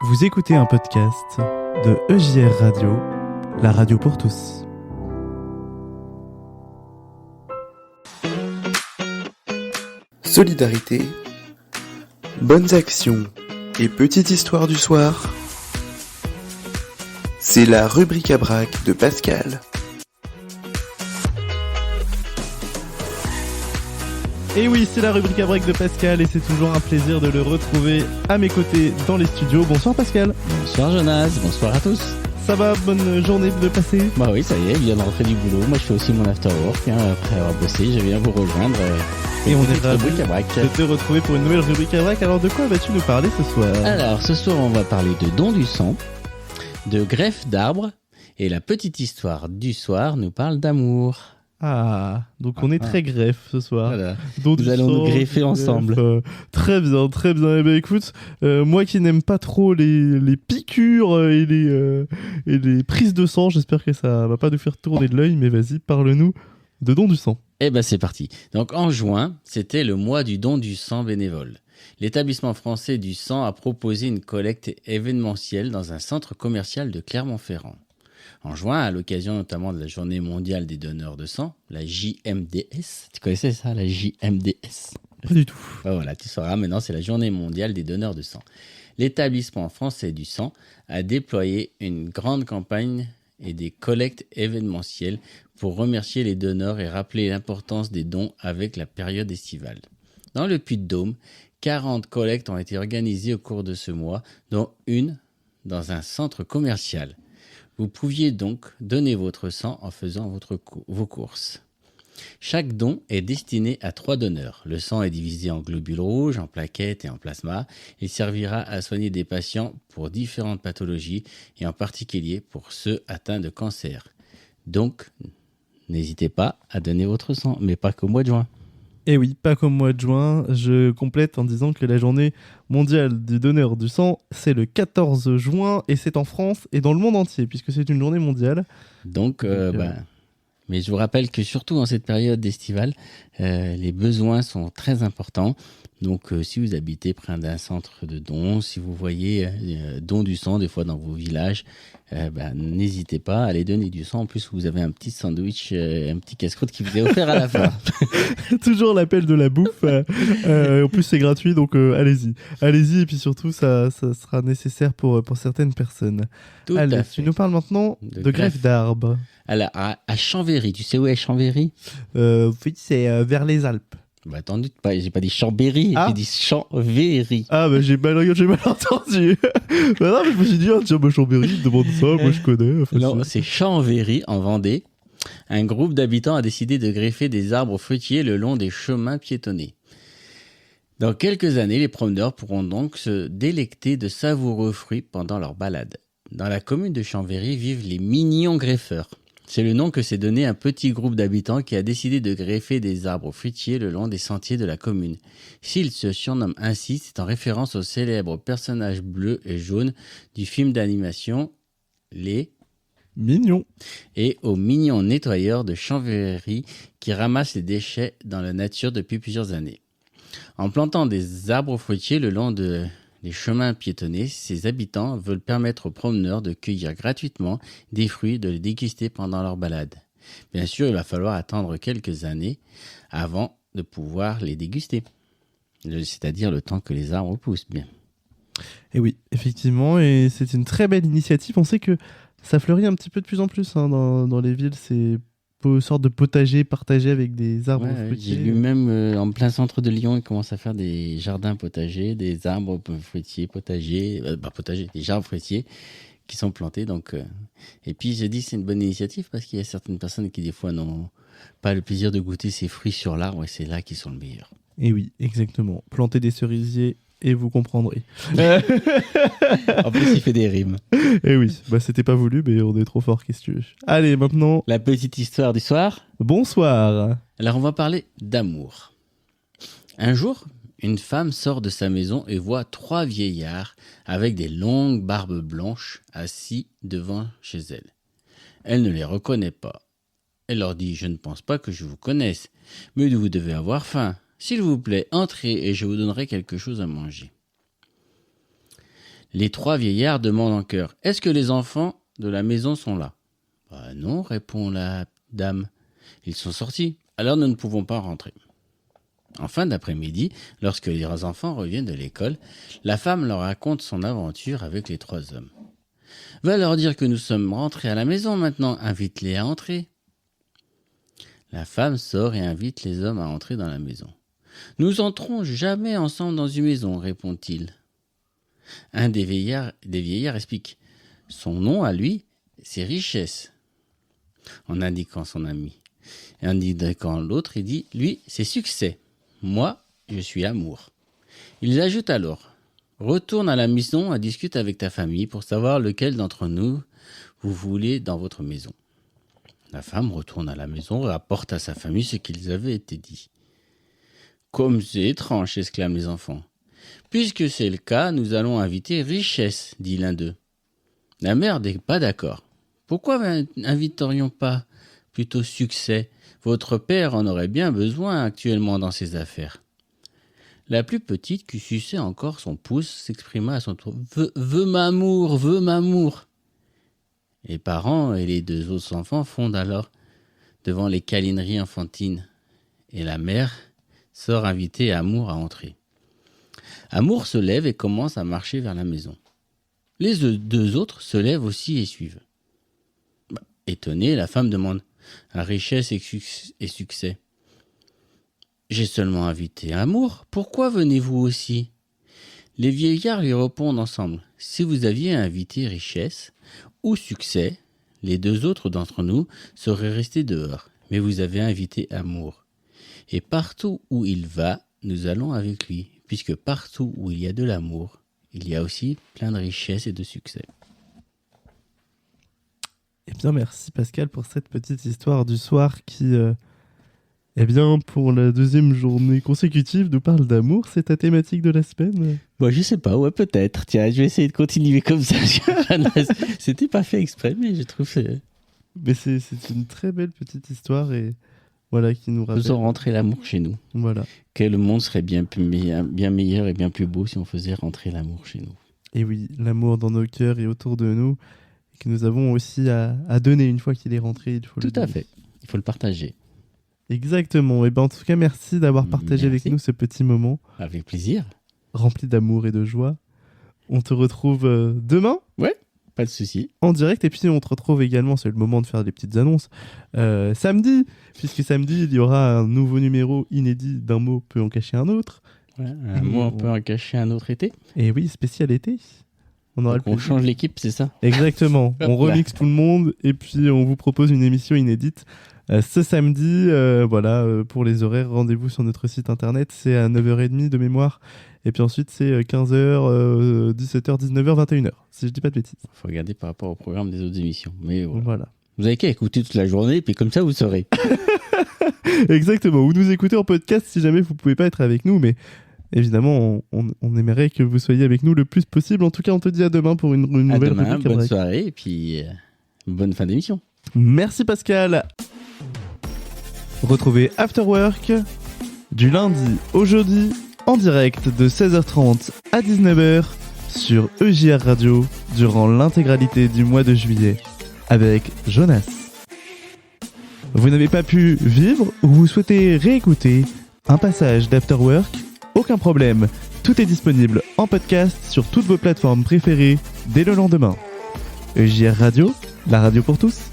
Vous écoutez un podcast de EJR Radio, la radio pour tous. Solidarité, bonnes actions et petite histoire du soir. C'est la rubrique à brac de Pascal. Et oui, c'est la rubrique à break de Pascal et c'est toujours un plaisir de le retrouver à mes côtés dans les studios. Bonsoir Pascal. Bonsoir Jonas, bonsoir à tous. Ça va, bonne journée de passer? Bah oui, ça y est, je viens de rentrer du boulot. Moi je fais aussi mon after work, après avoir bossé, je viens vous rejoindre. Et on est ravis rubrique à brac de te retrouver pour une nouvelle rubrique à brac. Alors de quoi vas-tu nous parler ce soir? Alors ce soir on va parler de don du sang, de greffe d'arbres, et la petite histoire du soir nous parle d'amour. Ah, donc on est très greffe ce soir. Voilà. Don Nous allons nous greffer ensemble. Très bien, très bien. Eh ben écoute, moi qui n'aime pas trop les piqûres et les prises de sang, j'espère que ça va pas nous faire tourner de l'œil, mais vas-y, parle-nous de don du sang. Eh ben c'est parti. Donc en juin, c'était le mois du don du sang bénévole. L'établissement français du sang a proposé une collecte événementielle dans un centre commercial de Clermont-Ferrand. En juin, à l'occasion notamment de la Journée mondiale des donneurs de sang, la JMDS. Tu connaissais ça, la JMDS? Pas du tout. Voilà, tu sauras, maintenant c'est la Journée mondiale des donneurs de sang. L'établissement français du sang a déployé une grande campagne et des collectes événementielles pour remercier les donneurs et rappeler l'importance des dons avec la période estivale. Dans le Puy-de-Dôme, 40 collectes ont été organisées au cours de ce mois, dont une dans un centre commercial. Vous pouviez donc donner votre sang en faisant vos courses. Chaque don est destiné à 3 donneurs. Le sang est divisé en globules rouges, en plaquettes et en plasma. Il servira à soigner des patients pour différentes pathologies et en particulier pour ceux atteints de cancer. Donc, n'hésitez pas à donner votre sang, mais pas qu'au mois de juin. Et oui, pas comme mois de juin. Je complète en disant que la journée mondiale du donneur du sang, c'est le 14 juin et c'est en France et dans le monde entier puisque c'est une journée mondiale. Donc, mais je vous rappelle que surtout en cette période estivale, les besoins sont très importants. Donc, si vous habitez près d'un centre de dons, si vous voyez don du sang des fois dans vos villages, n'hésitez pas à aller donner du sang. En plus, vous avez un petit sandwich, un petit casse-croûte qui vous est offert à la fin. Toujours l'appel de la bouffe. En plus, c'est gratuit, donc allez-y. Allez-y, et puis surtout, ça sera nécessaire pour certaines personnes. Tout Allez, à fait. tu nous parles maintenant de greffe d'arbres. Alors, à Chambéry, tu sais où est Chambéry? Oui, c'est vers les Alpes. Bah, attendu, j'ai pas dit Chambéry, j'ai dit Chambéry. Ah, bah j'ai mal entendu. Bah non, mais je me suis dit, tiens, Chambéry, je me demande ça, moi je connais. Non, c'est Chambéry, en Vendée. Un groupe d'habitants a décidé de greffer des arbres fruitiers le long des chemins piétonnés. Dans quelques années, les promeneurs pourront donc se délecter de savoureux fruits pendant leur balade. Dans la commune de Chambéry vivent les mignons greffeurs. C'est le nom que s'est donné un petit groupe d'habitants qui a décidé de greffer des arbres fruitiers le long des sentiers de la commune. S'ils se surnomment ainsi, c'est en référence au célèbre personnage bleu et jaune du film d'animation Les Mignons et aux mignons nettoyeurs de Chambéry qui ramassent les déchets dans la nature depuis plusieurs années. En plantant des arbres fruitiers le long des chemins piétonnés, ces habitants veulent permettre aux promeneurs de cueillir gratuitement des fruits et de les déguster pendant leur balade. Bien sûr, il va falloir attendre quelques années avant de pouvoir les déguster, c'est-à-dire le temps que les arbres poussent bien. Et oui, effectivement, et c'est une très belle initiative. On sait que ça fleurit un petit peu de plus en plus dans les villes, c'est une sorte de potager partagé avec des arbres fruitiers. J'ai lu même en plein centre de Lyon, ils commencent à faire des jardins potagers, des arbres fruitiers potagers, des arbres fruitiers qui sont plantés. Donc, et puis je dis c'est une bonne initiative parce qu'il y a certaines personnes qui des fois n'ont pas le plaisir de goûter ces fruits sur l'arbre et c'est là qu'ils sont le meilleur. Et oui, exactement. Planter des cerisiers et vous comprendrez. En plus, il fait des rimes. Et oui, c'était pas voulu, mais on est trop fort, qu'est-ce que tu veux. Allez, maintenant... La petite histoire du soir. Bonsoir. Alors, on va parler d'amour. Un jour, une femme sort de sa maison et voit 3 vieillards avec des longues barbes blanches assis devant chez elle. Elle ne les reconnaît pas. Elle leur dit « Je ne pense pas que je vous connaisse, mais vous devez avoir faim. S'il vous plaît, entrez et je vous donnerai quelque chose à manger. » Les 3 vieillards demandent en chœur « Est-ce que les enfants de la maison sont là ?»« Non, répond la dame. Ils sont sortis, alors nous ne pouvons pas rentrer. » En fin d'après-midi, lorsque les enfants reviennent de l'école, la femme leur raconte son aventure avec les 3 hommes. « Va leur dire que nous sommes rentrés à la maison maintenant, invite-les à entrer. » La femme sort et invite les hommes à entrer dans la maison. « Nous entrons jamais ensemble dans une maison, répond-il. Un des vieillards explique. Son nom à lui, c'est Richesse, en indiquant son ami. Et en indiquant l'autre, il dit, lui, c'est Succès. Moi, je suis Amour. Ils ajoutent alors, retourne à la maison et discute avec ta famille pour savoir lequel d'entre nous vous voulez dans votre maison. La femme retourne à la maison et rapporte à sa famille ce qu'ils avaient été dit. Comme c'est étrange, exclament les enfants. Puisque c'est le cas, nous allons inviter Richesse, dit l'un d'eux. La mère n'est pas d'accord. Pourquoi n'inviterions pas plutôt Succès ? Votre père en aurait bien besoin actuellement dans ses affaires. La plus petite, qui suçait encore son pouce, s'exprima à son tour. Veux m'amour. Les parents et les 2 autres enfants fondent alors devant les câlineries enfantines. Et la mère sort inviter Amour à entrer. Amour se lève et commence à marcher vers la maison. Les 2 autres se lèvent aussi et suivent. Étonnée, la femme demande à Richesse et Succès. J'ai seulement invité Amour, pourquoi venez-vous aussi ? Les vieillards lui répondent ensemble. Si vous aviez invité Richesse ou Succès, les 2 autres d'entre nous seraient restés dehors, mais vous avez invité Amour. Et partout où il va, nous allons avec lui, puisque partout où il y a de l'amour, il y a aussi plein de richesses et de succès. Eh bien, merci Pascal pour cette petite histoire du soir qui, pour la 2e journée consécutive, nous parle d'amour. C'est ta thématique de la semaine ? Bon, je sais pas, ouais, peut-être. Tiens, je vais essayer de continuer comme ça. C'était pas fait exprès, mais je trouve que... Mais c'est une très belle petite histoire et voilà qui nous rappelle. Faisons rentrer l'amour chez nous. Voilà. Que le monde serait bien meilleur et bien plus beau si on faisait rentrer l'amour chez nous. Et oui, l'amour dans nos cœurs et autour de nous. Que nous avons aussi à donner une fois qu'il est rentré. Il faut Tout à fait. Il faut le partager. Exactement. Et en tout cas, merci d'avoir partagé avec nous ce petit moment. Avec plaisir. Rempli d'amour et de joie. On te retrouve demain. Ouais, pas de souci. En direct. Et puis, on te retrouve également, c'est le moment de faire des petites annonces, samedi. Puisque samedi, il y aura un nouveau numéro inédit d'un mot peut en cacher un autre. Ouais, un mot peut en cacher un autre été. Et oui, spécial été. On change l'équipe, c'est ça ? Exactement. On remixe tout le monde et puis on vous propose une émission inédite ce samedi. Pour les horaires, rendez-vous sur notre site internet. C'est à 9h30 de mémoire. Et puis ensuite, c'est 15h, 17h, 19h, 21h. Si je dis pas de bêtises. Il faut regarder par rapport au programme des autres émissions. Mais voilà. Vous avez qu'à écouter toute la journée, puis comme ça, vous saurez. Exactement. Vous nous écoutez en podcast si jamais vous pouvez pas être avec nous. Mais évidemment, on aimerait que vous soyez avec nous le plus possible. En tout cas, on te dit à demain pour une nouvelle rubrique. Bonne soirée et puis bonne fin d'émission. Merci Pascal. Retrouvez After Work du lundi au jeudi en direct de 16h30 à 19h sur EJR Radio durant l'intégralité du mois de juillet avec Jonas. Vous n'avez pas pu vivre ou vous souhaitez réécouter un passage d'After Work ? Aucun problème, tout est disponible en podcast sur toutes vos plateformes préférées dès le lendemain. EJR Radio, la radio pour tous.